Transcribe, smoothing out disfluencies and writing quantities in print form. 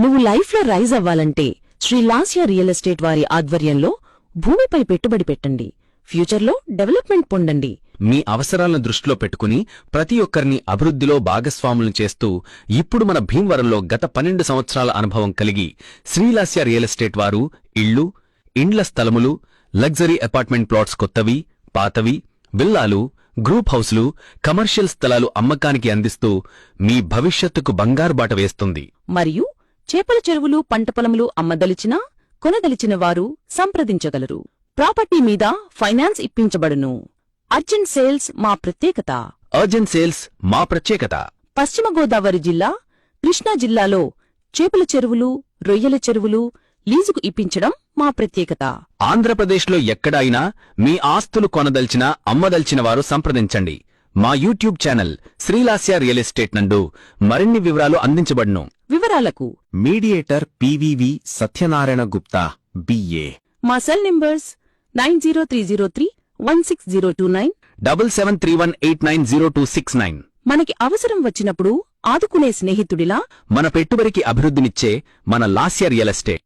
నువ్వు లైఫ్లో రైజ్ అవ్వాలంటే శ్రీలాస్య రియల్ ఎస్టేట్ వారి ఆధ్వర్యంలో భూమిపై పెట్టుబడి పెట్టండి. ఫ్యూచర్లో డెవలప్మెంట్ పొందండి. మీ అవసరాలను దృష్టిలో పెట్టుకుని ప్రతి ఒక్కరిని అభివృద్ధిలో భాగస్వాములను చేస్తూ ఇప్పుడు మన భీమవరంలో గత 12 సంవత్సరాల అనుభవం కలిగి శ్రీలాస్య రియల్ ఎస్టేట్ వారు ఇళ్లు, ఇండ్ల స్థలములు, లగ్జరీ అపార్ట్మెంట్ ప్లాట్స్ కొత్తవి, పాతవి, విల్లాలు, గ్రూప్ హౌస్లు, కమర్షియల్ స్థలాలు అమ్మకానికి అందిస్తూ మీ భవిష్యత్తుకు బంగారు బాట వేస్తుంది. మరియు చేపల చెరువులు, పంట పొలములు అమ్మదలిచినా కొనదలిచిన వారు సంప్రదించగలరు. ప్రాపర్టీ మీద ఫైనాన్స్ ఇప్పించబడును. అర్జెంట్ సేల్స్ మా ప్రత్యేకత. అర్జెంట్ సేల్స్ మా ప్రత్యేకత. పశ్చిమ గోదావరి జిల్లా, కృష్ణా జిల్లాలో చేపల చెరువులు, రొయ్యల చెరువులు లీజుకు ఇప్పించడం మా ప్రత్యేకత. ఆంధ్రప్రదేశ్లో ఎక్కడ అయినా మీ ఆస్తులు కొనదల్చినా అమ్మదల్చిన వారు సంప్రదించండి. మా YouTube channel Srilasya real estate నందు మరిన్ని వివరాలు అందించబడును. వివరాలకు mediator PVV Satyanarayana Gupta BA. మా సెల్ నంబర్స్ 9030316029, 7731890269. మనకి అవసరం వచ్చినప్పుడు ఆదుకునే స్నేహితుడిలా మన పెట్టుబడికి అభివృద్ధినిచ్చే మన లాస్య రియల్ ఎస్టేట్.